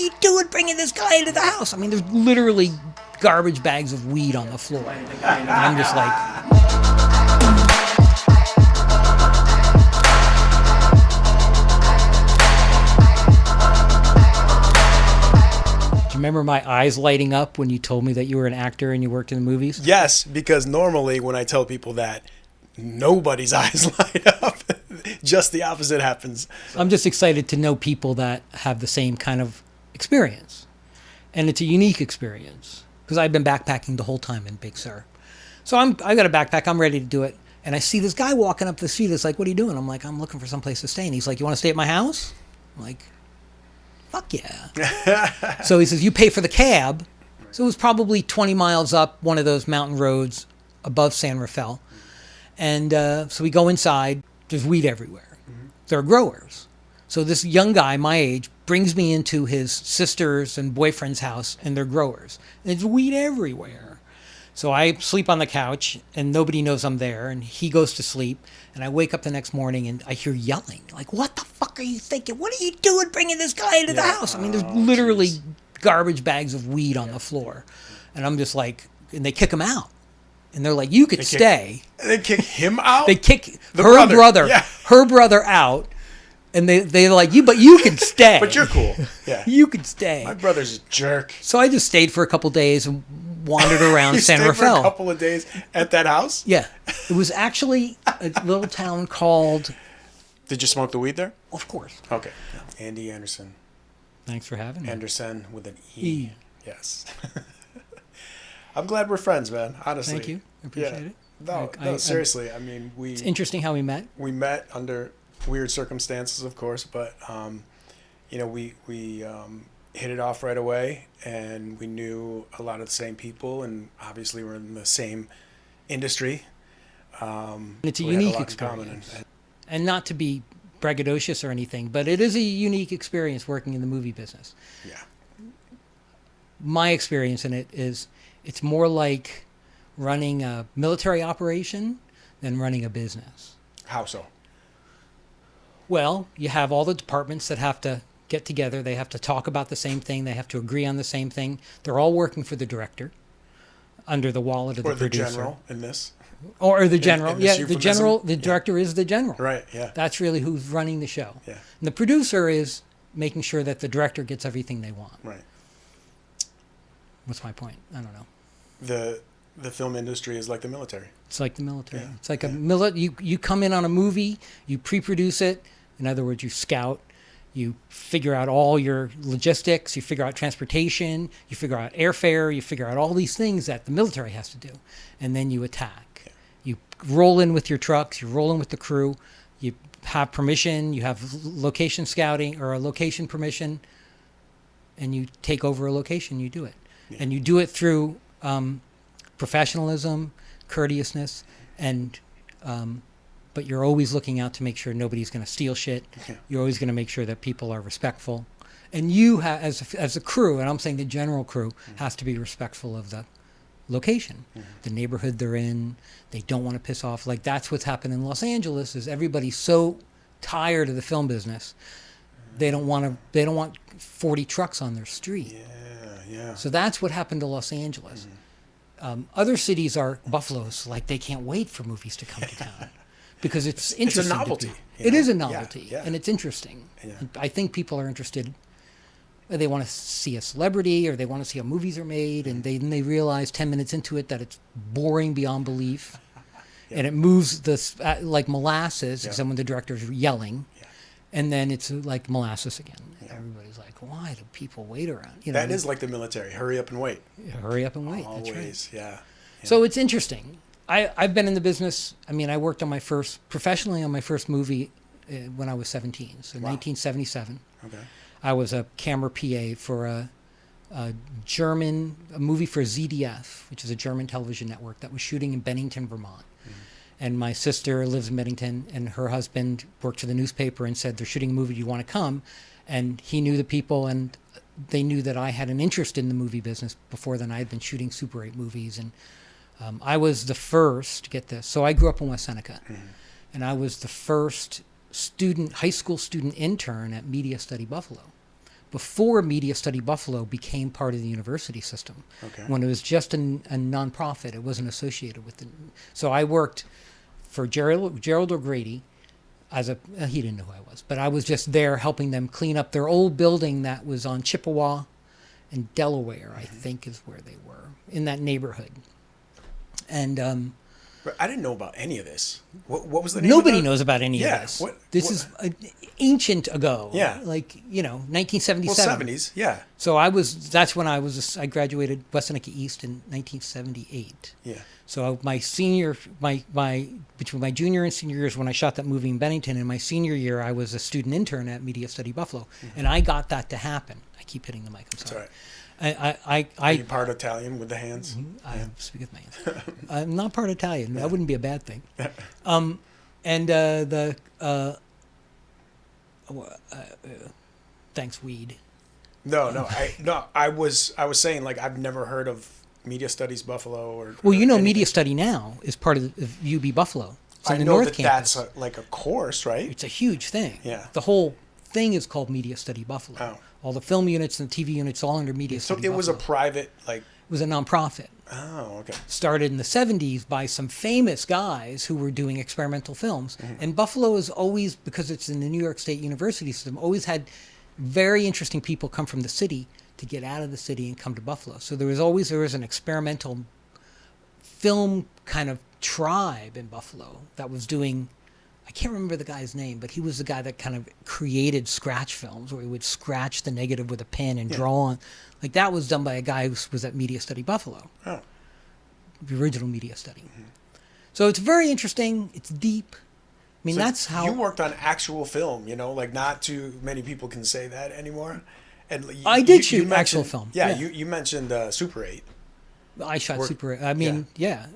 you doing bringing this guy into the house? I mean, there's literally garbage bags of weed on the floor. And I'm just like... Remember my eyes lighting up when you told me that you were an actor and you worked in the movies? Yes, because normally when I tell people that, nobody's eyes light up. Just the opposite happens. I'm just excited to know people that have the same kind of experience. And it's a unique experience because I've been backpacking the whole time in Big Sur. So I got a backpack. I'm ready to do it. And I see this guy walking up the street. It's like, what are you doing? I'm like, I'm looking for someplace to stay. And he's like, you want to stay at my house? I'm like, fuck yeah. So he says, you pay for the cab. So it was probably 20 miles up one of those mountain roads above San Rafael. And so we go inside. There's weed everywhere. Mm-hmm. There are growers. So this young guy, my age, brings me into his sister's and boyfriend's house, and they're growers. And there's weed everywhere. So I sleep on the couch, and nobody knows I'm there, and he goes to sleep. And I wake up the next morning, and I hear yelling. Like, what the fuck are you thinking? What are you doing bringing this guy into the house? I mean, there's literally garbage bags of weed on the floor. And I'm just like, and they kick him out. And they're like, you could stay. They kick him out? They kick her brother out. And they're like, but you can stay. But you're cool. Yeah. You can stay. My brother's a jerk. So I just stayed for a couple days and wandered around San Rafael. For a couple of days at that house? Yeah. It was actually a little town called... Did you smoke the weed there? Of course. Okay. Andy Andersen. Thanks for having me. Andersen with an E. Yes. I'm glad we're friends, man. Honestly. Thank you. I appreciate it. No, seriously. I mean, it's interesting how we met. We met under weird circumstances, of course, but we hit it off right away, and we knew a lot of the same people, and obviously we're in the same industry. It's a unique experience, and not to be braggadocious or anything, but it is a unique experience working in the movie business. Yeah. My experience in it is it's more like running a military operation than running a business. How so? Well, you have all the departments that have to get together. They have to talk about the same thing. They have to agree on the same thing. They're all working for the director under the wallet of the producer. Or the general in this. Or the general. In this euphemism? The director is the general. Right, yeah. That's really who's running the show. Yeah. And the producer is making sure that the director gets everything they want. Right. What's my point? I don't know. The film industry is like the military. It's like the military. Yeah. It's like you come in on a movie, you pre-produce it. In other words, you scout, you figure out all your logistics, you figure out transportation, you figure out airfare, you figure out all these things that the military has to do. And then you attack. Yeah. You roll in with your trucks, you roll in with the crew, you have permission, you have location scouting or a location permission, and you take over a location, you do it. Yeah. And you do it through professionalism, courteousness, and but you're always looking out to make sure nobody's going to steal shit. Yeah. You're always going to make sure that people are respectful, and you as a crew, and I'm saying the general crew has to be respectful of the location, the neighborhood they're in. They don't want to piss off. Like that's what's happened in Los Angeles. Is everybody's so tired of the film business, they don't want 40 trucks on their street. Yeah. So that's what happened to Los Angeles. Other cities are Buffalo's, like they can't wait for movies to come to town because it's interesting. It's a novelty. It is a novelty, yeah. and it's interesting. Yeah. I think people are interested. They want to see a celebrity or they want to see how movies are made, and they realize 10 minutes into it that it's boring beyond belief, and it moves like molasses, except when the director's yelling. And then it's like molasses again. Yeah. Everybody's like, why do people wait around? That is like the military. Hurry up and wait. Hurry up and wait. Always, that's right. Yeah. So it's interesting. I've been in the business. I mean, I worked professionally on my first movie when I was 17. So 1977. Okay. I was a camera PA for a movie for ZDF, which is a German television network that was shooting in Bennington, Vermont. And my sister lives in Bennington, and her husband worked for the newspaper and said, they're shooting a movie, do you want to come? And he knew the people, and they knew that I had an interest in the movie business. Before then, I had been shooting Super 8 movies. And I was the first, get this, so I grew up in West Seneca. And I was the first high school student intern at Media Study Buffalo. before Media Study Buffalo became part of the university system. Okay. When it was just a nonprofit, it wasn't associated with it. So I worked for Gerald O'Grady he didn't know who I was, but I was just there helping them clean up their old building that was on Chippewa and Delaware, I think is where they were, in that neighborhood. And But I didn't know about any of this. What was the name? nobody knows about any of this. This What? is ancient ago. Yeah. Like, 1977. Well, 70s. Yeah. So that's when I graduated Wessenaca East in 1978. Yeah. So between my junior and senior years, when I shot that movie in Bennington, in my senior year, I was a student intern at Media Study Buffalo, and I got that to happen. I keep hitting the mic. I'm sorry. That's all right. Are I you part Italian with the hands? I speak with my hands. I'm not part Italian. That wouldn't be a bad thing. Thanks, weed. No. I was saying, like, I've never heard of Media Studies Buffalo or. Well, anything. Media Study now is part of UB Buffalo. It's in I the know North that Campus. that's like a course, right? It's a huge thing. Yeah. The whole thing is called Media Study Buffalo. Oh. All the film units and the TV units all under Media So Study it Buffalo. was a private, like. It was a nonprofit. Oh, okay. Started in the 70s by some famous guys who were doing experimental films. And Buffalo is always, because it's in the New York State University system, always had very interesting people come from the city to get out of the city and come to Buffalo. So there was an experimental film kind of tribe in Buffalo that was doing, I can't remember the guy's name, but he was the guy that kind of created scratch films where he would scratch the negative with a pen and draw on. Like that was done by a guy who was at Media Study Buffalo. Oh. The original Media Study. So it's very interesting. It's deep. I mean, So that's how you worked on actual film. Like not too many people can say that anymore. And I did shoot actual film. Yeah, Yeah. you mentioned Super 8. I shot Super. I mean, yeah.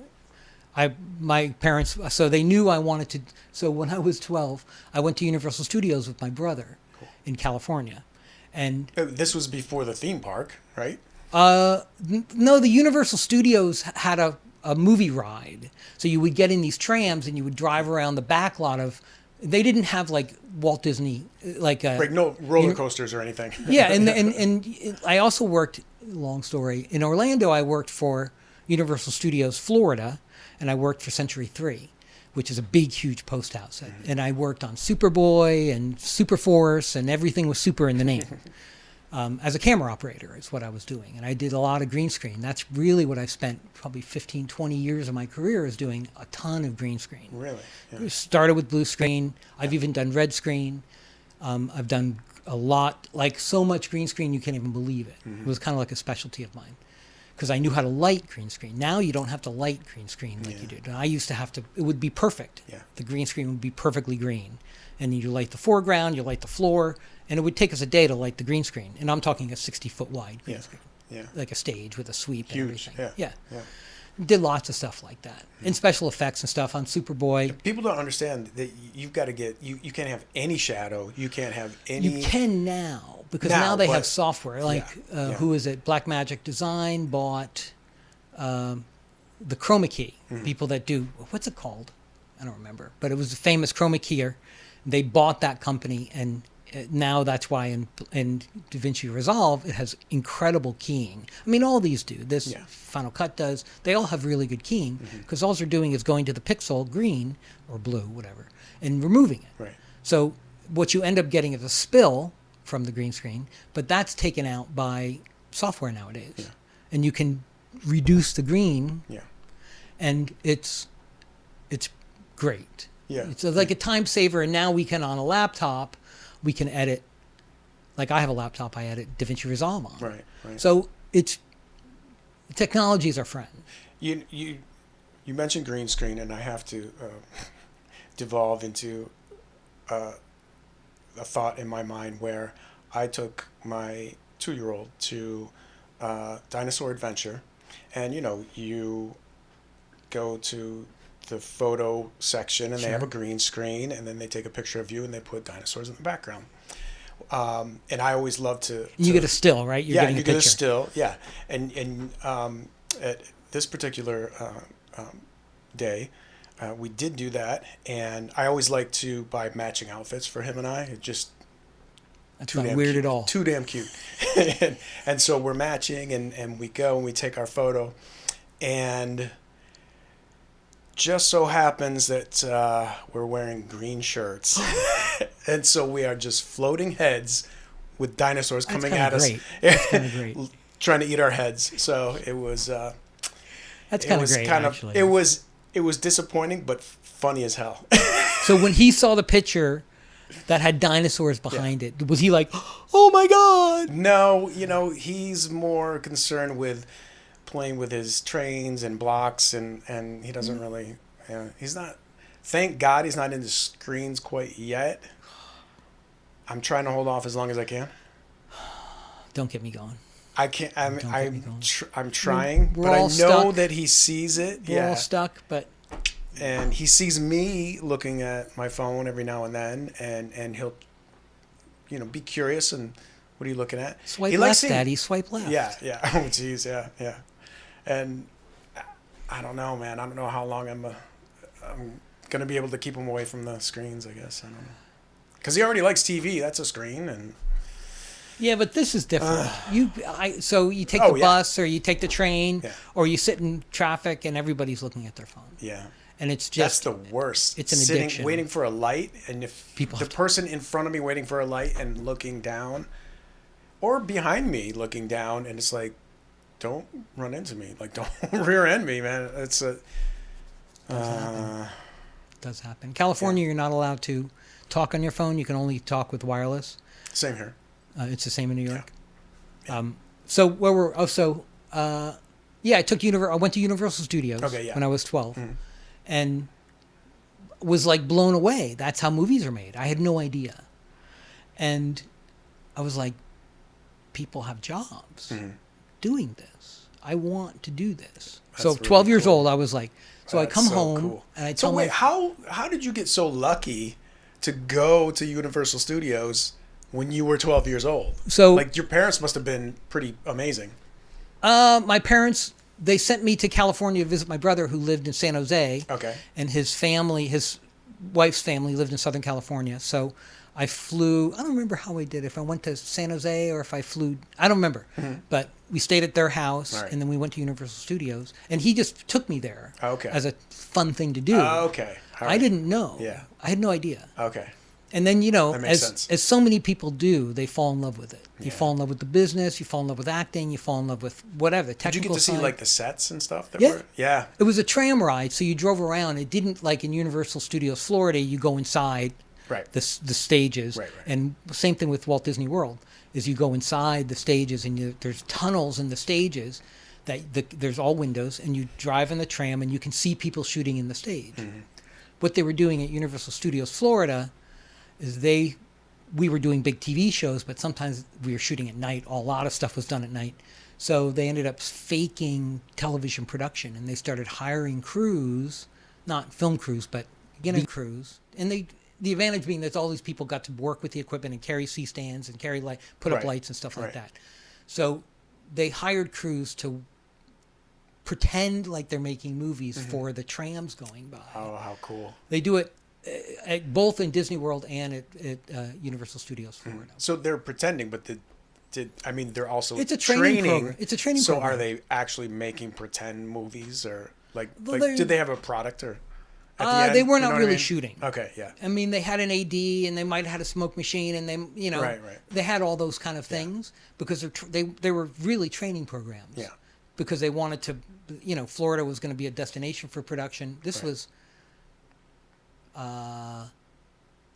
My parents. So they knew I wanted to. So when I was 12, I went to Universal Studios with my brother in California, and This was before the theme park, right? no, the Universal Studios had a movie ride. So you would get in these trams and you would drive around the back lot of. They didn't have like Walt Disney, like No roller coasters or anything. yeah, and I also worked. Long story. In Orlando, I worked for Universal Studios Florida, and I worked for Century 3, which is a big, huge post house. And I worked on Superboy and Superforce, and everything was super in the name. As a camera operator is what I was doing. And I did a lot of green screen. That's really what I've spent probably 15, 20 years of my career is doing a ton of green screen. Really? Yeah. We started with blue screen. I've even done red screen. I've done a lot, like so much green screen you can't even believe it. It was kind of like a specialty of mine because I knew how to light green screen. Now you don't have to light green screen like you did. I used to have to, it would be perfect. Yeah. The green screen would be perfectly green. And you light the foreground, you light the floor, and it would take us a day to light the green screen. And I'm talking a 60-foot wide green screen. Yeah. Like a stage with a sweep and Huge. everything. Yeah. Did lots of stuff like that. And special effects and stuff on Superboy. People don't understand that you've got to get you can't have any shadow. You can't have any. You can now because now they have software. Like who is it? Blackmagic Design bought the Chroma Key. People that do what's it called? I don't remember, but it was a famous Chroma Keyer. They bought that company, and now that's why in DaVinci Resolve it has incredible keying. I mean, all these do. This Final Cut does. They all have really good keying because all they're doing is going to the pixel, green or blue, whatever, and removing it. Right. So what you end up getting is a spill from the green screen, but that's taken out by software nowadays, and you can reduce the green. Yeah. And it's great. Yeah. It's like a time saver, and now we can on a laptop. We can edit, like I have a laptop I edit DaVinci Resolve on. Right. So technology is our friend. You mentioned green screen, and I have to devolve into a thought in my mind where I took my 2-year-old to Dinosaur Adventure, and you go to the photo section and they have a green screen, and then they take a picture of you and they put dinosaurs in the background. And I always love to you get a still, right? You're getting you a picture. get a still, yeah. And at this particular day, we did do that, and I always like to buy matching outfits for him and I. That's not weird at all. Too damn cute. and so we're matching, and we go and we take our photo, and just so happens that we're wearing green shirts, and so we are just floating heads with dinosaurs coming at us. That's kind of great. Trying to eat our heads. So it was. That's kind of great. Actually, it was disappointing, but funny as hell. So when he saw the picture that had dinosaurs behind it, was he like, "Oh my god"? No, he's more concerned with playing with his trains and blocks, and he doesn't really. He's not. Thank God he's not into screens quite yet. I'm trying to hold off as long as I can. Don't get me going. I can't. I'm trying, We're but I know stuck. that he sees it. We're all stuck, but. And he sees me looking at my phone every now and then, and he'll, be curious and what are you looking at? Swipe left, Daddy. Swipe left. Yeah. Oh, geez, yeah. And I don't know, man. I don't know how long I'm gonna be able to keep him away from the screens. I guess I don't know, because he already likes TV. That's a screen, and. Yeah, but this is different. So you take the bus or you take the train or you sit in traffic and everybody's looking at their phone. Yeah. And it's just... That's the worst. It's an addiction. Waiting for a light, and if the person in front of me waiting for a light and looking down, or behind me looking down, and it's like, don't run into me. Like, don't rear end me, man. It's a... Does happen. California, You're not allowed to talk on your phone. You can only talk with wireless. Same here. It's the same in New York. Yeah. So where were? I went to Universal Studios when I was 12, and was like blown away. That's how movies are made. I had no idea, and I was like, people have jobs doing this. I want to do this. That's so 12 years old, I was like, I come home and I tell how did you get so lucky to go to Universal Studios when you were 12 years old? So, like, your parents must have been pretty amazing. My parents, they sent me to California to visit my brother who lived in San Jose. Okay. And his wife's family lived in Southern California. So I flew, I don't remember how I did, if I went to San Jose or if I flew, I don't remember. But we stayed at their house and then we went to Universal Studios. And he just took me there as a fun thing to do. Okay. All right. I didn't know. Yeah. I had no idea. Okay. And then, as so many people do, they fall in love with it. You fall in love with the business, you fall in love with acting, you fall in love with whatever, the technical Did you get to see, side. like, the sets and stuff? Yeah. It was a tram ride, so you drove around. It didn't, like in Universal Studios Florida, you go inside the stages. Right. And same thing with Walt Disney World, is you go inside the stages, and there's tunnels in the stages, there's all windows, and you drive in the tram, and you can see people shooting in the stage. What they were doing at Universal Studios Florida is we were doing big TV shows, but sometimes we were shooting at night. A lot of stuff was done at night. So they ended up faking television production, and they started hiring crews, not film crews, but crews. And the advantage being that all these people got to work with the equipment and carry C-stands and put up lights and stuff like that. So they hired crews to pretend like they're making movies for the trams going by. Oh, how cool. They do it both in Disney World and at Universal Studios Florida. So they're pretending, but they're also it's a training program. It's a training program. So are they actually making pretend movies, or did they have a product or? At the end, they were not really shooting. Okay, yeah. I mean, they had an AD and they might have had a smoke machine, and they had all those kind of things because they were really training programs. Yeah. Because they wanted to, Florida was going to be a destination for production. This was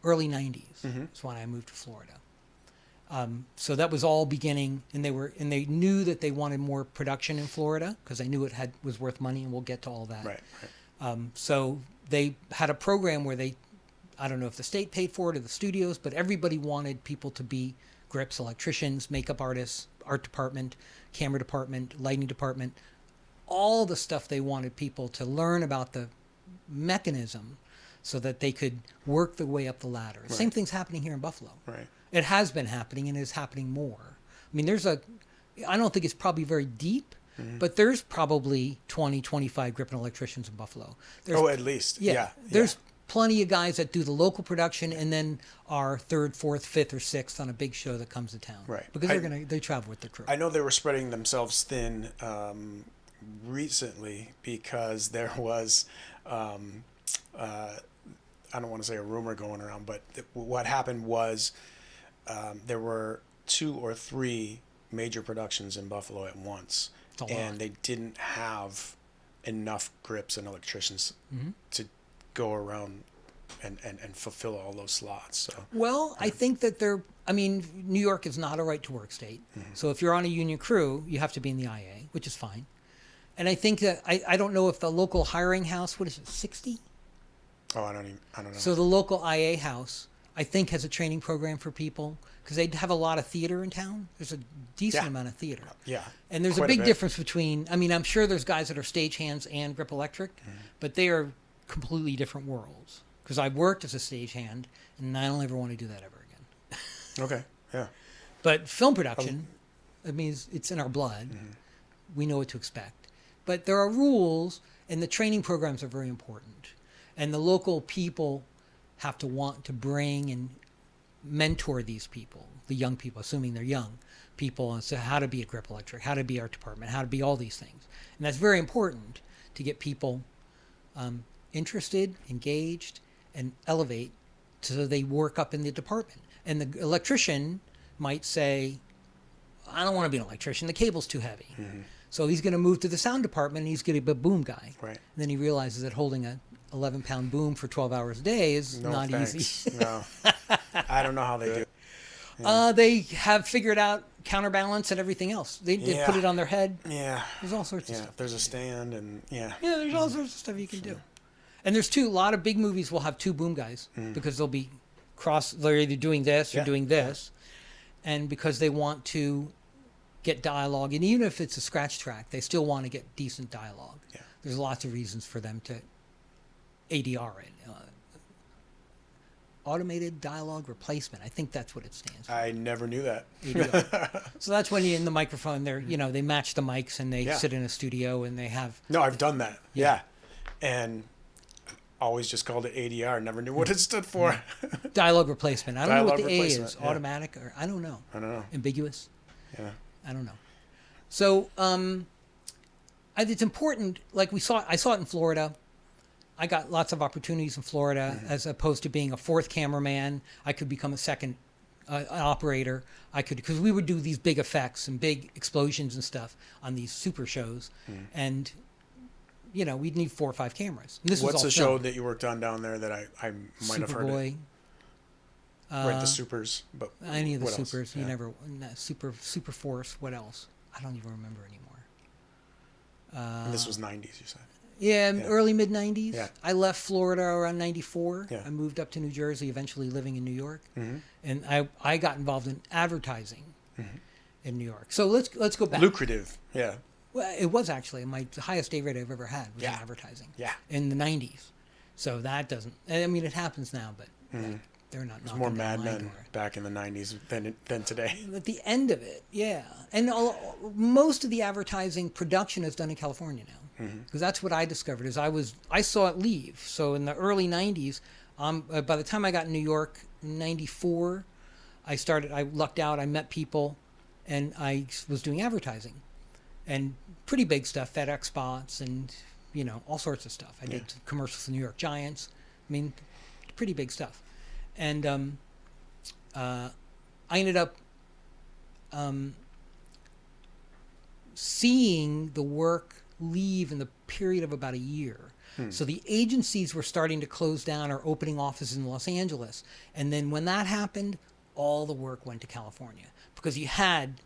early 90s is when I moved to Florida. So that was all beginning, and they knew that they wanted more production in Florida because they knew it was worth money, and we'll get to all that. Right. So they had a program where I don't know if the state paid for it or the studios, but everybody wanted people to be grips, electricians, makeup artists, art department, camera department, lighting department, all the stuff they wanted people to learn about the mechanism so that they could work their way up the ladder. Right. Same thing's happening here in Buffalo. Right. It has been happening and is happening more. I mean, I don't think it's probably very deep, but there's probably 20, 25 grip and electricians in Buffalo. At least. Yeah. There's plenty of guys that do the local production and then are third, fourth, fifth, or sixth on a big show that comes to town. Right. Because they travel with their crew. I know they were spreading themselves thin recently because there was, I don't want to say a rumor going around, but what happened was there were 2 or 3 major productions in Buffalo at once, and they didn't have enough grips and electricians to go around and fulfill all those slots. So I think that New York is not a right to work state. So if you're on a union crew, you have to be in the IA, which is fine. And I think that I don't know if the local hiring house, what is it, 60? Oh, I don't know. So the local IA house, I think, has a training program for people because they have a lot of theater in town. There's a decent amount of theater. Yeah. And there's a big difference between, I'm sure there's guys that are stagehands and grip electric, but they are completely different worlds. Because I've worked as a stagehand, and I don't ever want to do that ever again. Okay, yeah. But film production, it's in our blood. We know what to expect. But there are rules, and the training programs are very important. And the local people have to want to bring and mentor these people, the young people, assuming they're young people, as to how to be a grip electric, how to be art department, how to be all these things. And that's very important to get people interested, engaged, and elevate so they work up in the department. And the electrician might say, I don't want to be an electrician. The cable's too heavy. So he's going to move to the sound department and he's going to be a boom guy. Right. And then he realizes that holding a 11-pound boom for 12 hours a day is not easy. No. I don't know how they do it. They have figured out counterbalance and everything else. They put it on their head. Yeah. There's all sorts of stuff. Yeah, there's a stand and Yeah, there's all sorts of stuff you can do. And there's a lot of big movies will have 2 boom guys because they'll be they're either doing this or doing this. And because they want to get dialogue, and even if it's a scratch track, they still want to get decent dialogue. Yeah. There's lots of reasons for them to ADR it. Automated Dialogue Replacement. I think that's what it stands for. I never knew that. ADR. So that's when you're in the microphone, they match the mics and they sit in a studio and they have... No, I've done that. Yeah. And always just called it ADR. Never knew what it stood for. Dialogue Replacement. I don't know what the A is. Yeah. Automatic or... I don't know. Ambiguous? Yeah. I don't know. So it's important. Like I saw it in Florida. I got lots of opportunities in Florida as opposed to being a 4th cameraman. I could become a 2nd operator. Because we would do these big effects and big explosions and stuff on these super shows. And, we'd need 4 or 5 cameras. And this What's was all the film. show that you worked on down there that I might have heard Superboy. Right, the Supers. But any of the what else? Supers. Yeah. You never... Super Force. What else? I don't even remember anymore. And this was 90s, you said. Yeah, early mid-90s. Yeah. I left Florida around 94. Yeah. I moved up to New Jersey, eventually living in New York. And I got involved in advertising in New York. So let's go back. Lucrative, yeah. Well, it was actually the highest day rate I've ever had was in advertising. Yeah. In the 90s. So that doesn't... it happens now, but they're not... There's more Mad Men back in the 90s than today. At the end of it, yeah. And most of the advertising production is done in California now. Because that's what I discovered is I saw it leave. So in the early 90s, by the time I got in New York in 94, I lucked out, I met people, and I was doing advertising. And pretty big stuff, FedEx spots and, all sorts of stuff. I did commercials for New York Giants. Pretty big stuff. And I ended up seeing the work leave in the period of about a year. So the agencies were starting to close down or opening offices in Los Angeles. And then when that happened, all the work went to California because you had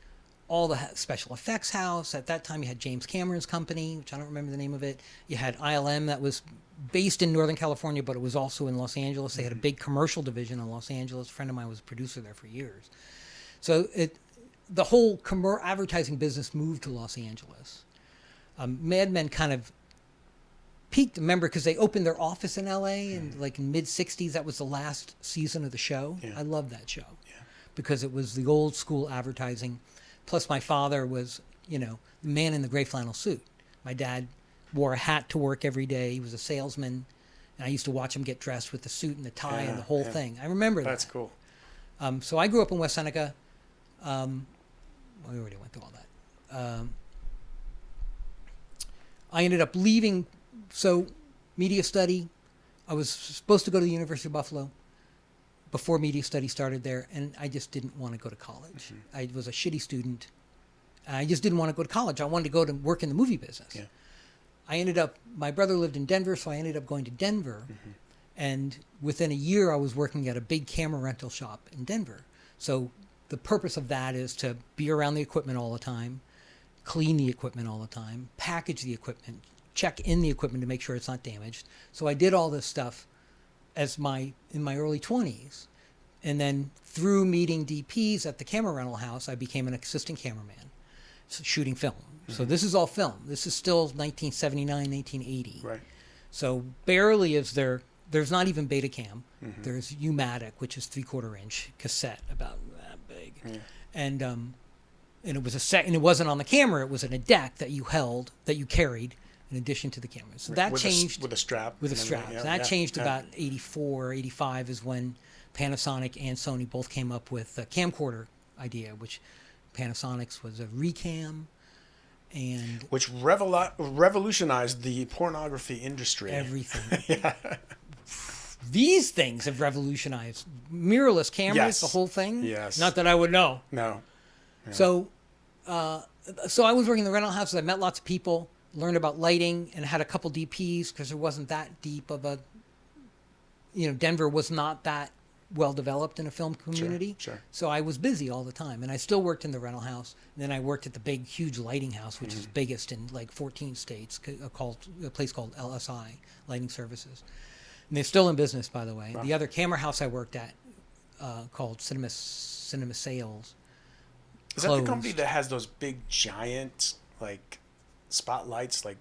all the special effects house. At that time, you had James Cameron's company, which I don't remember the name of it. You had ILM that was based in Northern California, but it was also in Los Angeles. They had a big commercial division in Los Angeles. A friend of mine was a producer there for years. So the whole advertising business moved to Los Angeles. Mad Men kind of peaked, remember, because they opened their office in L.A. in mid-'60s. That was the last season of the show. Yeah. I loved that show because it was the old school advertising. Plus, my father was, the man in the gray flannel suit. My dad wore a hat to work every day. He was a salesman. And I used to watch him get dressed with the suit and the tie and Yeah, the whole yeah. thing. I remember That's that. cool. So I grew up in West Seneca. We already went through all that. I ended up leaving. So media study, I was supposed to go to the University of Buffalo before media study started there, and I just didn't want to go to college. I was a shitty student. I just didn't want to go to college. I wanted to go to work in the movie business. Yeah. My brother lived in Denver, so I ended up going to Denver. And within a year, I was working at a big camera rental shop in Denver. So the purpose of that is to be around the equipment all the time, clean the equipment all the time, package the equipment, check in the equipment to make sure it's not damaged. So I did all this stuff in my early 20s. And then through meeting DPs at the camera rental house, I became an assistant cameraman, shooting film. So this is all film. This is still 1979, 1980. Right. So barely is there's not even Betacam. There's U-Matic, which is 3/4 inch cassette, about that big. Yeah. And it was and it wasn't on the camera. It was in a deck that you held, that you carried in addition to the camera. So that changed with a strap. with a strap. Yeah, So that changed yeah. about 84, 85 is when Panasonic and Sony both came up with the camcorder idea, which Panasonic's was a Recam, and Which revolutionized the pornography industry. everything. Yeah. These things have revolutionized mirrorless cameras, Yes. the whole thing. Yes. Not that I would know. No. So I was working in the rental houses. I met lots of people, learned about lighting, and had a couple DPs because there wasn't that deep of a, Denver was not that well developed in a film community. Sure. So I was busy all the time, and I still worked in the rental house. And then I worked at the big, huge lighting house, which is biggest in like 14 states, a place called LSI, Lighting Services. And they're still in business, by the way. Wow. The other camera house I worked at, called Cinema Sales. Is that the closed. company that has those big giant like spotlights, like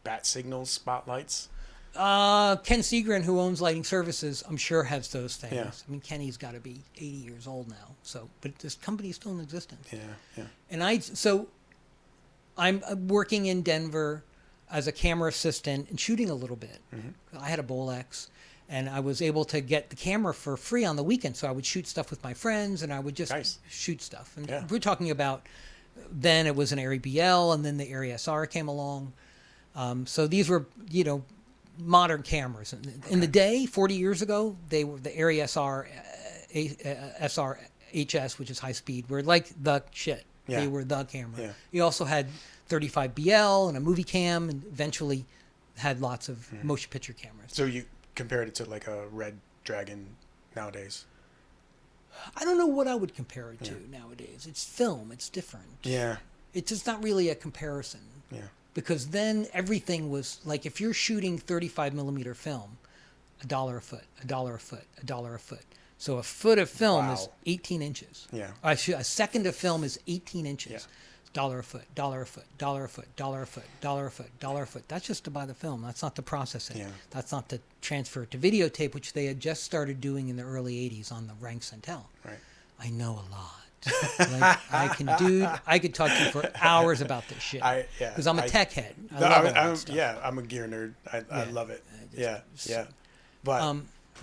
bat signals spotlights? Ken Segrin, who owns Lighting Services, I'm sure has those things. Yeah. I mean, Kenny's got to be 80 years old now. But this company is still in existence. Yeah, yeah. And I'm working in Denver as a camera assistant and shooting a little bit. I had a Bolex, and I was able to get the camera for free on the weekend. So I would shoot stuff with my friends, and I would just Nice. shoot stuff. And Yeah. we're talking about then it was an Arri BL, and then the Arri SR came along. So these were, modern cameras. In the day, 40 years ago, they were the Arri SR, SR HS, which is high speed, were like the shit. Yeah. They were the camera. Yeah. You also had 35 BL and a movie cam, and eventually had lots of motion picture cameras. So you compared it to like a Red Dragon nowadays? I don't know what I would compare it to nowadays. It's film. It's different. Yeah. It's just not really a comparison. Yeah. Because then everything was like, if you're shooting 35 millimeter film, $1 a foot, $1 a foot, $1 a foot. So a foot of film is Wow. 18 inches. Yeah. A second of film is 18 inches. Yeah. $1 a foot, $1 a foot, $1 a foot, $1 a foot, $1 a foot, $1 a foot. That's just to buy the film. That's not the processing. Yeah. That's not the transfer to videotape, which they had just started doing in the early 80s on the Rank Centel. Right. I know a lot. I could talk to you for hours about this shit. Because I'm a tech head. I love all that stuff. I'm a gear nerd. I love it. Yeah. But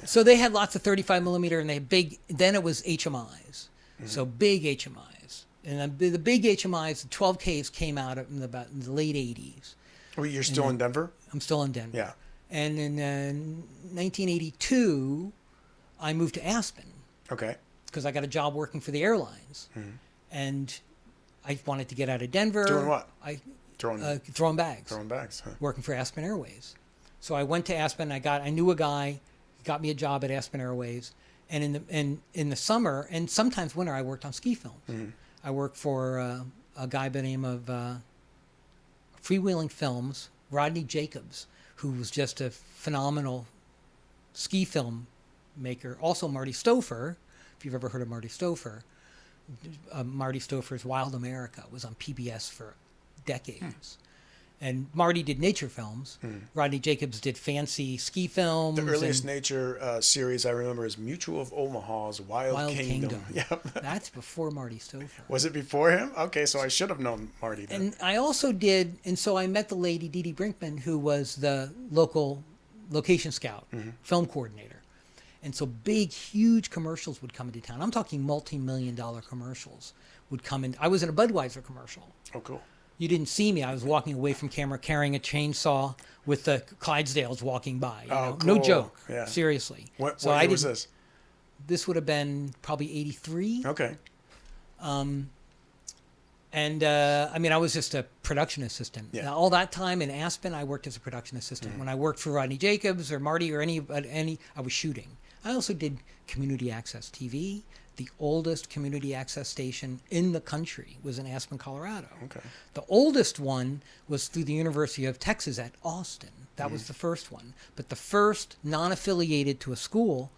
So they had lots of 35 millimeter, and they had big. Then it was HMIs, so big HMIs, and the big HMIs, the 12Ks came out in the late 80s. you're still in Denver? I'm still in Denver. Yeah. And in 1982, I moved to Aspen Okay. because I got a job working for the airlines, and I wanted to get out of Denver. Doing what? Throwing bags. Throwing bags. Huh? Working for Aspen Airways. So I went to Aspen. I knew a guy, got me a job at Aspen Airways, and in the summer and sometimes winter, I worked on ski films. I worked for a guy by the name of Freewheeling Films, Rodney Jacobs, who was just a phenomenal ski film maker. Also Marty Stouffer, if you've ever heard of Marty Stouffer. Marty Stouffer's Wild America was on PBS for decades. And Marty did nature films. Rodney Jacobs did fancy ski films. The earliest nature series I remember is Mutual of Omaha's Wild Kingdom. Yep. That's before Marty Stouffer. Was it before him? Okay, so I should have known Marty then. And I also did, and so I met the lady, Dee Dee Brinkman, who was the local location scout, film coordinator. And so big, huge commercials would come into town. I'm talking multi-million-dollar commercials would come in. I was in a Budweiser commercial. Oh, cool. You didn't see me. I was walking away from camera carrying a chainsaw with the Clydesdales walking by. You know? Cool. No joke. Yeah. Seriously. What year was this? This would have been probably 83. Okay. And I mean, I was just a production assistant. Yeah. Now, all that time in Aspen, I worked as a production assistant. When I worked for Rodney Jacobs or Marty or any, I was shooting. I also did community access TV. The oldest community access station in the country was in Aspen, Colorado. Okay. The oldest one was through the University of Texas at Austin. That was the first one. But the first non-affiliated to a school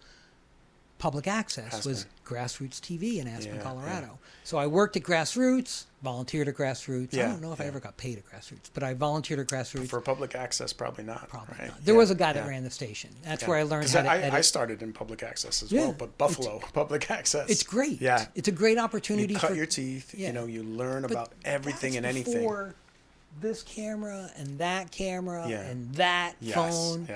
public access was Grassroots TV in Aspen, Colorado. Yeah. So I worked at Grassroots, volunteered at Grassroots. I don't know if I ever got paid at Grassroots, but I volunteered at Grassroots. For public access, probably not. Probably right? not. There was a guy that ran the station. That's where I learned how to edit. I started in public access as well, but Buffalo public access. It's great. Yeah. It's a great opportunity. You cut your teeth. You know, you learn about everything and anything. Before this camera and that camera and that phone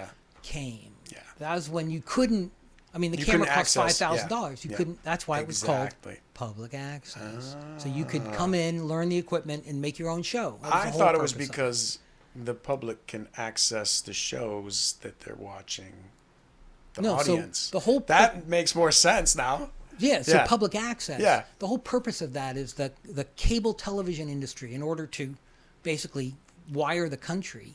came. Yeah. That was when you couldn't. I mean, the camera cost $5,000. You couldn't. That's why it was called public access. So you could come in, learn the equipment, and make your own show. I thought it was because the public can access the shows that they're watching. The audience. So the whole that makes more sense now. Yeah. So public access. Yeah. The whole purpose of that is that the cable television industry, in order to basically wire the country,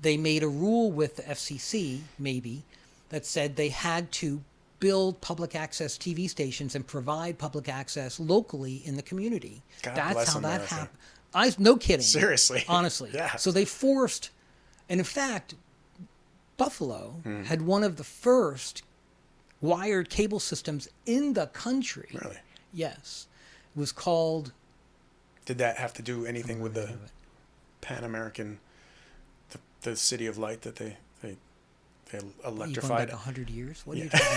they made a rule with the FCC, maybe, that said they had to build public access TV stations and provide public access locally in the community. That's how that happened. No kidding. Seriously. Honestly. Yeah. So they forced, and in fact, Buffalo had one of the first wired cable systems in the country. Really? Yes. It was called... Did that have to do anything with the Pan American, the City of Light that they electrified? Going back 100 years? What are you talking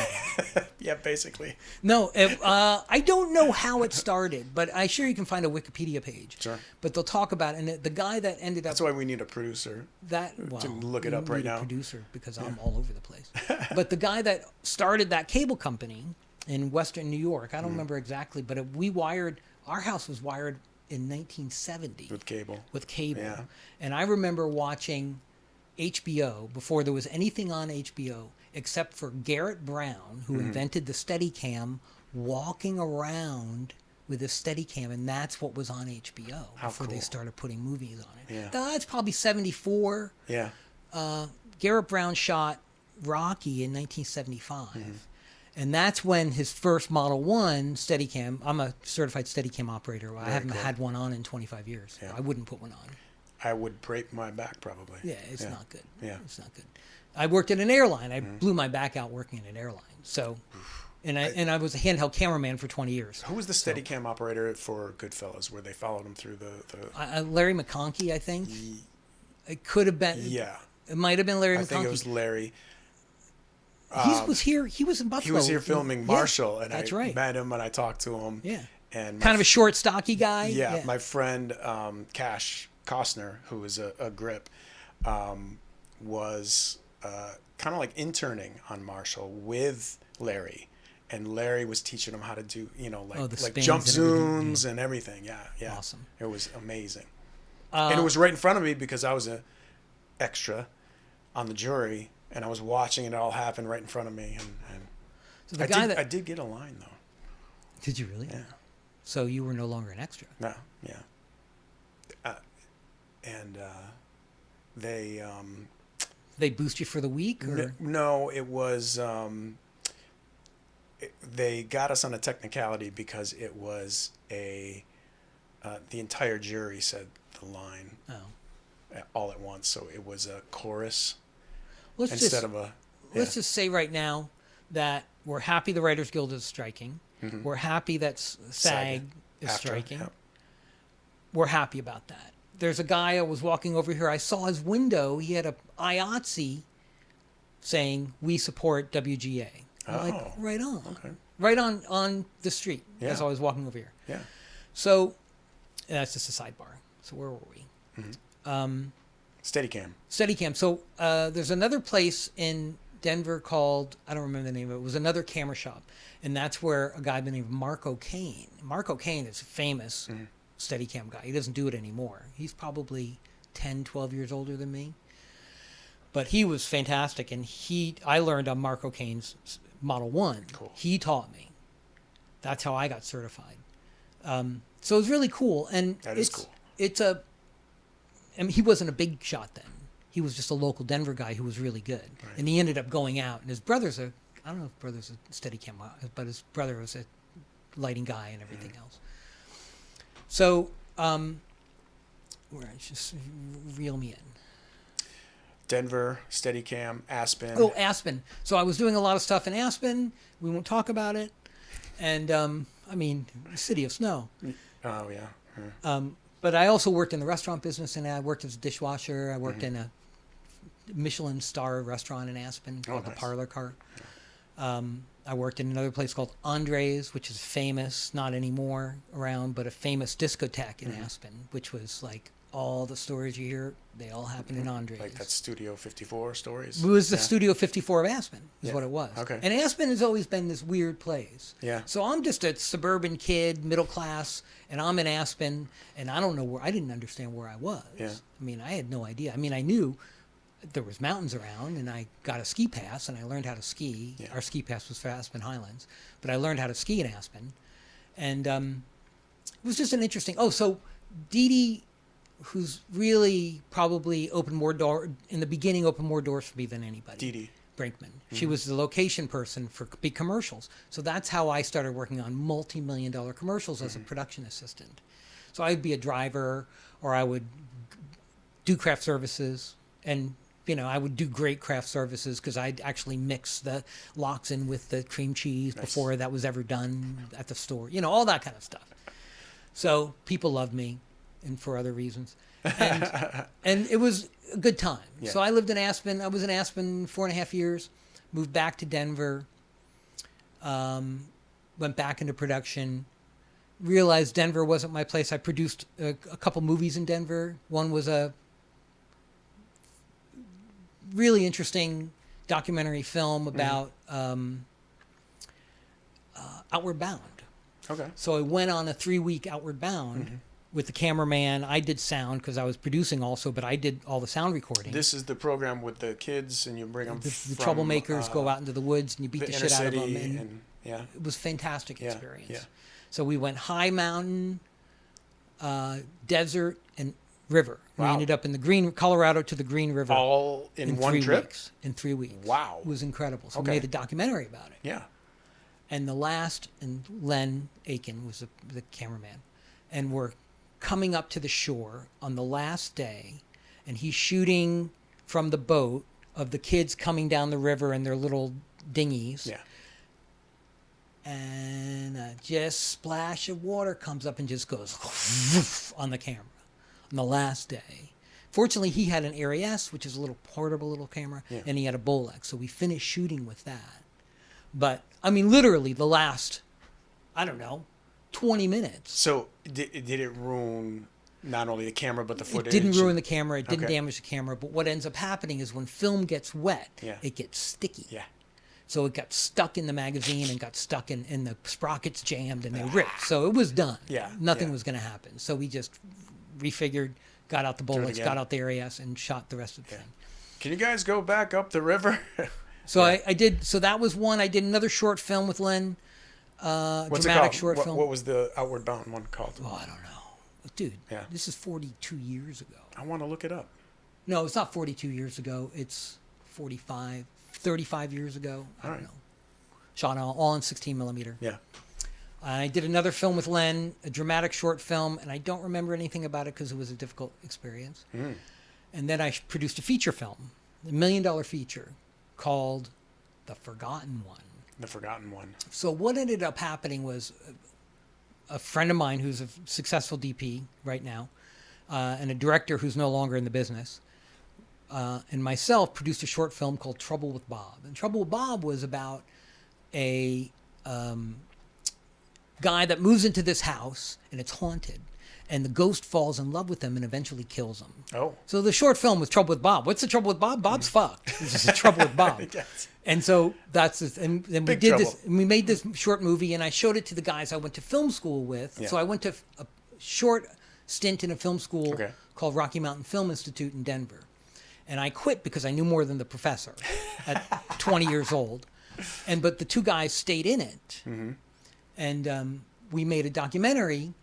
about? Yeah, basically. No, I don't know how it started, but I'm sure you can find a Wikipedia page. Sure. But they'll talk about it. And the guy that ended up... That's why we need a producer to look it up right now. A producer, because I'm all over the place. But the guy that started that cable company in Western New York, I don't remember exactly, but our house was wired in 1970. With cable. Yeah. And I remember watching HBO before there was anything on HBO except for Garrett Brown, who invented the Steadicam, walking around with a Steadicam, and that's what was on HBO before they started putting movies on it. Yeah. That's probably 74. Yeah. Garrett Brown shot Rocky in 1975. And that's when his first Model 1 Steadicam, I'm a certified Steadicam operator. I haven't had one on in 25 years. Yeah. I wouldn't put one on. I would break my back probably. Yeah, it's not good. Yeah. It's not good. I worked at an airline. I blew my back out working at an airline. So, and I was a handheld cameraman for 20 years. Who was the Steadicam operator for Goodfellas, where they followed him through the... Larry McConkey, I think. It could have been... Yeah. It might have been Larry McConkey. I think it was Larry. He was here. He was in Buffalo. He was here filming Marshall, and that's I met him and I talked to him. Yeah. And kind of a short, stocky guy. Yeah. My friend Cash Costner, who was a grip, was kind of like interning on Marshall with Larry, and Larry was teaching him how to do, like jump zooms and everything. Yeah. Awesome. It was amazing. And it was right in front of me because I was an extra on the jury, and I was watching it all happen right in front of me. And so I did get a line though. Did you really? Yeah. So you were no longer an extra. No. Yeah. And they boost you for the week, or no? It was they got us on a technicality because it was the entire jury said the line all at once, so it was a chorus Let's just say right now that we're happy the Writers Guild is striking. We're happy that SAG is striking. Yep. We're happy about that. There's a guy I was walking over here. I saw his window. He had a IATSE saying, "We support WGA." I'm like, right on. Okay. Right on the street as I was walking over here. Yeah. So that's just a sidebar. So where were we? Steadicam. Steadicam. So there's another place in Denver called, I don't remember the name of it. It was another camera shop. And that's where a guy by the name of Mark O'Kane. Mark O'Kane is a famous Steadicam guy. He doesn't do it anymore. He's probably 10, 12 years older than me. But he was fantastic. And I learned on Mark O'Kane's Model 1. Cool. He taught me. That's how I got certified. So it was really cool. And That is cool. I mean, he wasn't a big shot then. He was just a local Denver guy who was really good. Right. And he ended up going out. And his brother's I don't know if brother's a Steadicam, but his brother was a lighting guy and everything else. So, just reel me in. Denver, Steadicam, Aspen. Oh, Aspen. So I was doing a lot of stuff in Aspen. We won't talk about it. And, I mean, the city of snow. Oh, yeah. But I also worked in the restaurant business, and I worked as a dishwasher. I worked in a Michelin star restaurant in Aspen called the nice. Parlor Cart. I worked in another place called Andre's, which is famous, not anymore around, but a famous discotheque in Aspen, which was like all the stories you hear, they all happened in Andre's. Like that Studio 54 stories? It was the Studio 54 of Aspen, is what it was. Okay. And Aspen has always been this weird place. Yeah. So I'm just a suburban kid, middle class, and I'm in Aspen, and I don't know I didn't understand where I was. Yeah. I mean, I had no idea. I mean, I knew there was mountains around, and I got a ski pass, and I learned how to ski. Yeah. Our ski pass was for Aspen Highlands, but I learned how to ski in Aspen. And it was just an interesting... Oh, so Dee Dee, who's really probably opened more doors for me than anybody. Dee Dee. Brinkman. She was the location person for big commercials. So that's how I started working on multi-million-dollar commercials as a production assistant. So I'd be a driver, or I would do craft services, and I would do great craft services because I'd actually mix the lox in with the cream cheese before that was ever done at the store. All that kind of stuff. So people loved me, and for other reasons. And it was a good time. Yeah. So I lived in Aspen. I was in Aspen 4.5 years, moved back to Denver, went back into production, realized Denver wasn't my place. I produced a couple movies in Denver. One was a really interesting documentary film about Outward Bound. Okay. So I went on a 3-week Outward Bound with the cameraman. I did sound because I was producing also, but I did all the sound recording. This is the program with the kids, and you bring them The from... troublemakers go out into the woods and you beat the shit out of them. city And yeah. it was a fantastic Yeah, experience. yeah. So we went high mountain, desert, and river. Wow. We ended up in the Colorado to the Green River. All in one 3 trip? weeks. In 3 weeks. Wow. It was incredible. So Okay. we made a documentary about it. Yeah. And Len Aiken was the cameraman. And we're coming up to the shore on the last day, and he's shooting from the boat of the kids coming down the river in their little dinghies. Yeah. And just splash of water comes up and just goes on the camera on the last day. Fortunately, he had an Aries, which is a little portable little camera, and he had a Bolex. So we finished shooting with that. But, I mean, literally the last, 20 minutes. So did it ruin not only the camera but the footage? It didn't ruin the camera. It didn't Okay. damage the camera. But what ends up happening is when film gets wet, Yeah. it gets sticky. Yeah. So it got stuck in the magazine and got stuck in the sprockets jammed and they ripped. So it was done. Yeah, Nothing yeah. was going to happen. So we just refigured, got out the Bolex, again. got out the Aries, and shot the rest of the Yeah. thing. Can you guys go back up the river? So I did. So that was one. I did another short film with Len. What's Dramatic it called? short film. What was the Outward Bound one called? Oh, I don't know. Dude, Yeah. this is 42 years ago. I want to look it up. No, it's not 42 years ago. It's 35 years ago. I don't Alright. know. Shot all in 16 millimeter. Yeah. I did another film with Len, a dramatic short film, and I don't remember anything about it because it was a difficult experience. And then I produced a feature film, $1 million feature called The Forgotten One. The Forgotten One. So what ended up happening was a friend of mine who's a successful DP right now, and a director who's no longer in the business, and myself produced a short film called Trouble with Bob. And Trouble with Bob was about a guy that moves into this house, and it's haunted. and the ghost falls in love with him and eventually kills him. Oh. So the short film was Trouble with Bob. What's the trouble with Bob? Bob's fucked. This is the trouble with Bob. Yes. And so that's this, and we Big did trouble. this. And we made this short movie, and I showed it to the guys I went to film school with. Yeah. So I went to a short stint in a film school Okay. called Rocky Mountain Film Institute in Denver, and I quit because I knew more than the professor at 20 years old. But the two guys stayed in it, and we made a documentary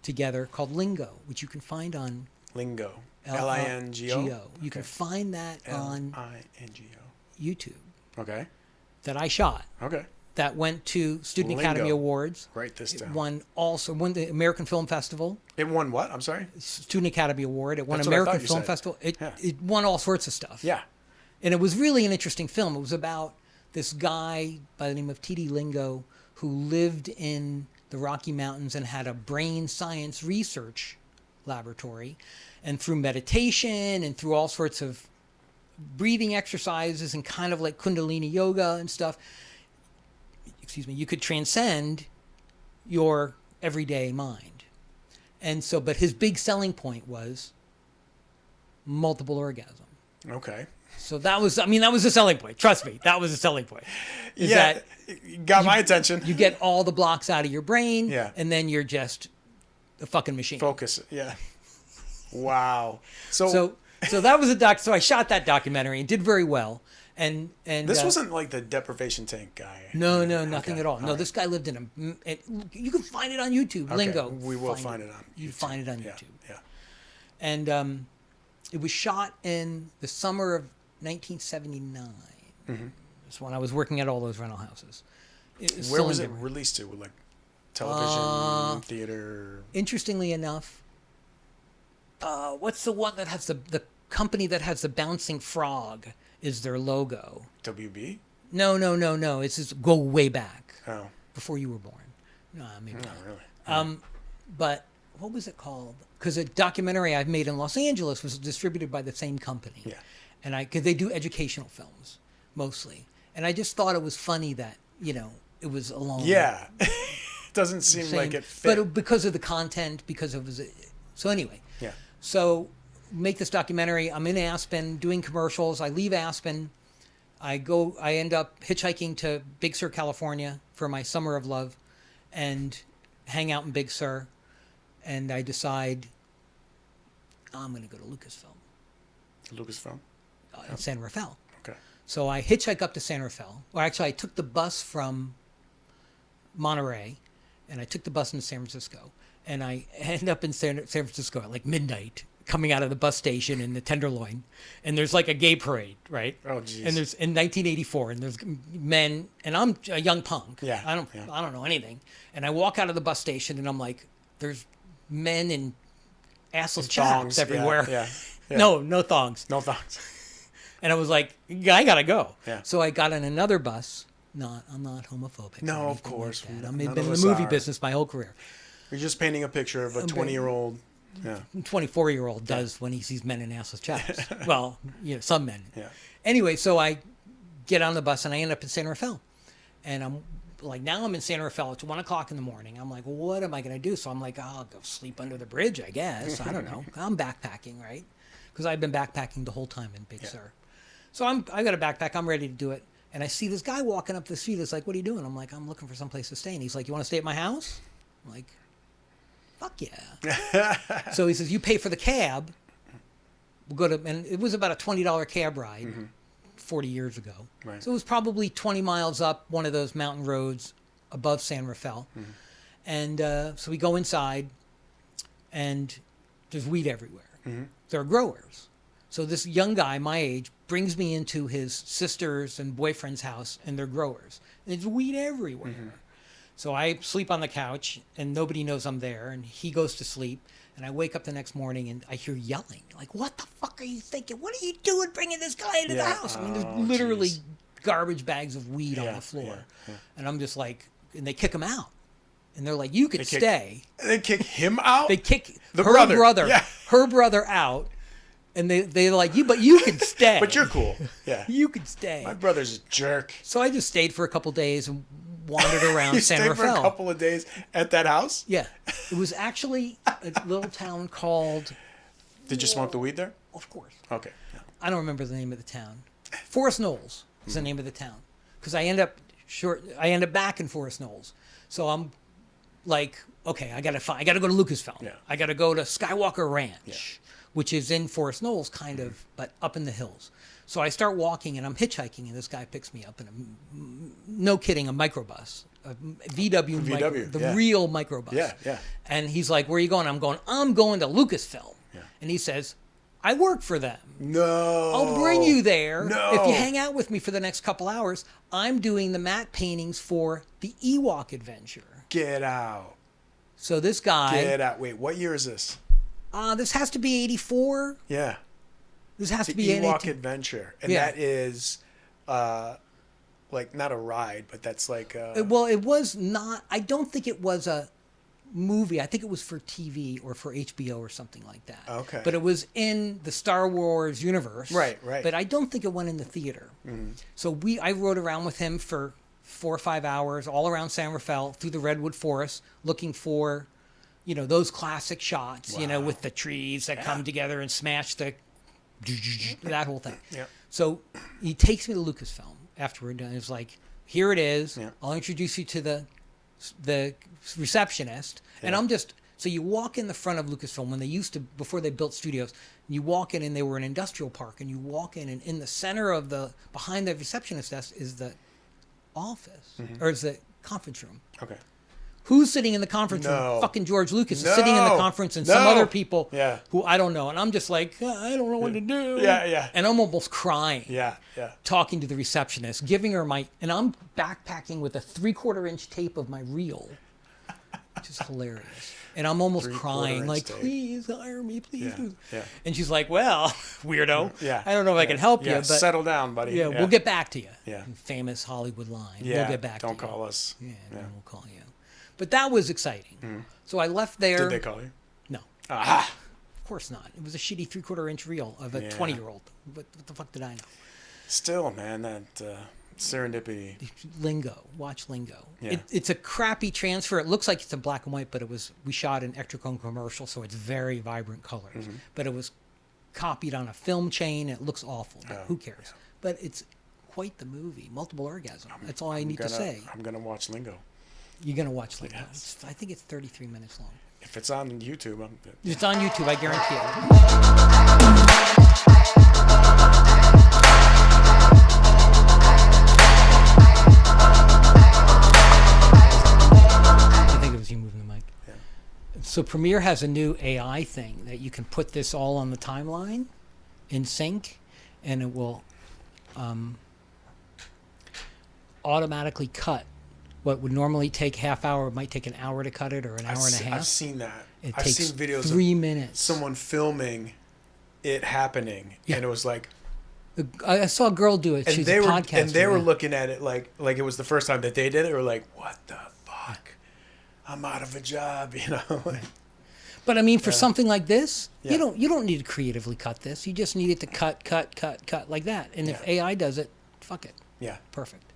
together called Lingo, which you can find on Lingo. Lingo. You can find that on Lingo. YouTube Okay. that I shot. Okay. That went to Student Lingo. Academy Awards. Write this down. Won the American Film Festival, It won what? I'm sorry? Student Academy Award. It won That's what I American thought you Film said. Festival. Yeah. It won all sorts of stuff. Yeah. And it was really an interesting film. It was about this guy by the name of T.D. Lingo who lived in the Rocky Mountains and had a brain science research laboratory. And through meditation and through all sorts of breathing exercises and kind of like Kundalini yoga and stuff, you could transcend your everyday mind. And so, but his big selling point was multiple orgasm. Okay. So that was the selling point. Trust me, that was the selling point. Is that it got my attention. you get all the blocks out of your brain, Yeah. and then you're just a fucking machine. Focus. Yeah. Wow. So that was a doc. So I shot that documentary and did very well. And this wasn't like the deprivation tank guy. No, nothing Okay. at all. No, right. this guy lived in you can find it on YouTube. Okay. Lingo. We will find it on YouTube. You find it on Yeah. YouTube. Yeah. And it was shot in the summer of 1979. That's when I was working at all those rental houses. Where was it released to? Like television, theater? Interestingly enough, what's the one that has the company that has the bouncing frog is their logo? WB? No. It's just go way back Oh. before you were born. No, maybe Not not. really. But what was it called? Because a documentary I've made in Los Angeles was distributed by the same company. Yeah. And because they do educational films mostly, and I just thought it was funny that it was along. Yeah. Doesn't seem like it fit. But because of the content, because it was. So anyway. Yeah. So make this documentary. I'm in Aspen doing commercials. I leave Aspen. I end up hitchhiking to Big Sur, California for my summer of love and hang out in Big Sur. And I decide I'm going to go to Lucasfilm. Lucasfilm? In San Rafael. Okay. So I hitchhike up to San Rafael. Or actually, I took the bus from Monterey, and I took the bus into San Francisco. And I end up in San Francisco at like midnight, coming out of the bus station in the Tenderloin. And there's like a gay parade, right? Oh, geez. And there's in 1984, and there's men, and I'm a young punk. Yeah. I don't know anything. And I walk out of the bus station, and I'm like, there's men in assless chaps everywhere. Yeah. No thongs. No thongs. And I was like, I gotta go. Yeah. So I got on another bus. I'm not homophobic. No, or of anything course. Like that. None I've of been in the us movie are. business my whole career. You're just painting a picture of a 20-year-old. Yeah. 24-year-old does when he sees men in assless chaps. Well, some men. Yeah. Anyway, so I get on the bus and I end up in San Rafael. And I'm like, now I'm in San Rafael. It's 1 o'clock in the morning. I'm like, well, what am I going to do? So I'm like, I'll go sleep under the bridge, I guess. I don't know. I'm backpacking, right? Because I've been backpacking the whole time in Big Sur. So I got a backpack. I'm ready to do it. And I see this guy walking up the street. It's like, what are you doing? I'm like, I'm looking for someplace to stay. And he's like, you want to stay at my house? I'm like, fuck yeah. So he says, you pay for the cab. We'll go to, and it was about a $20 cab ride 40 years ago. Right. So it was probably 20 miles up one of those mountain roads above San Rafael. And so we go inside, and there's weed everywhere. There are growers. So this young guy, my age, brings me into his sister's and boyfriend's house, and they're growers. And there's weed everywhere. So I sleep on the couch, and nobody knows I'm there, and he goes to sleep. And I wake up the next morning, and I hear yelling. Like, what the fuck are you thinking? What are you doing bringing this guy into the house? I mean, there's literally garbage bags of weed on the floor. And I'm just like, and they kick him out. And they're like, you could stay. They kick him out? They kick The her brother. Yeah. her brother out. And they're like, but you can stay. But you're cool. Yeah. You can stay. My brother's a jerk. So I just stayed for a couple days and wandered around You San stayed Rafael. for a couple of days at that house? Yeah. It was actually a little town called. Did you smoke the weed there? Of course. Okay. Yeah. I don't remember the name of the town. Forest Knolls is the name of the town, because I end up back in Forest Knolls. So I'm like, okay, I gotta go to Lucasfilm. Yeah. I gotta go to Skywalker Ranch, Yeah. which is in Forest Knolls, kind of, but up in the hills. So I start walking, and I'm hitchhiking, and this guy picks me up in no kidding, a microbus, a VW, yeah. real microbus. Yeah, yeah. And he's like, "Where are you going?" I'm going to Lucasfilm. Yeah. And he says, "I work for them. No. I'll bring you there No. if you hang out with me for the next couple hours. I'm doing the matte paintings for the Ewok adventure." Get out. So this guy, Get out. Wait, what year is this? this has to be 84. Yeah. This has The to be Ewok 18. Adventure. And Yeah. that is like not a ride, but that's like Well, it was not. I don't think it was a movie. I think it was for TV or for HBO or something like that. Okay. But it was in the Star Wars universe. Right. But I don't think it went in the theater. Mm-hmm. So I rode around with him for 4 or 5 hours all around San Rafael through the redwood forest, looking for, those classic shots, Wow. with the trees that come together and smash that whole thing. Yeah. So he takes me to Lucasfilm after we're done. It's like, here it is. Yeah. I'll introduce you to the receptionist. And Yeah. so you walk in the front of Lucasfilm before they built studios, you walk in and they were an industrial park, and you walk in and in the center of behind the receptionist desk is the office, or is the conference room. Okay. Who's sitting in the conference No. room? Fucking George Lucas No. is sitting in the conference, and some No. other people Yeah. who I don't know. And I'm just like, I don't know what to do. Yeah, yeah. And I'm almost crying. Yeah, yeah. Talking to the receptionist, giving her and I'm backpacking with a 3/4 inch tape of my reel, which is hilarious. And I'm almost 3/4 crying, inch like, tape. please hire me, please Yeah, do. yeah. And she's like, well, weirdo. Yeah. I don't know if I can help you, Yeah, but settle down, buddy. yeah, we'll get back to you. Yeah. Famous Hollywood line. Yeah, We'll get back don't to you. call us. Yeah, Yeah. then we'll call you. But that was exciting. So I left there. Did they call you? No. Aha! Of course not. It was a shitty 3/4 inch reel of a Yeah. 20-year-old. What the fuck did I know? Still, man, that serendipity. Lingo. Watch Lingo. Yeah. It's a crappy transfer. It looks like it's in black and white, but we shot an Electrocom commercial, so it's very vibrant colors. But it was copied on a film chain. It looks awful. But who cares? yeah. But it's quite the movie. Multiple orgasm. That's all I need to say. I'm gonna watch Lingo. You're going to watch Lingo. Yes. I think it's 33 minutes long. If it's on YouTube, It's on YouTube, I guarantee it. I think it was you moving the mic. Yeah. So Premiere has a new AI thing that you can put this all on the timeline in sync, and it will automatically cut what would normally take half hour. It might take an hour to cut it, or an hour and a half. I've seen that. It I've takes seen videos 3 of minutes. someone filming it happening, Yeah. and it was like, I saw a girl do it. and She's they a were podcaster. and they were yeah. looking at it like it was the first time that they did it. They were like, "What the fuck? I'm out of a job," you know. But I mean, for something like this, Yeah. you don't need to creatively cut this. You just need it to cut like that. And if Yeah. AI does it, fuck it, Yeah. perfect.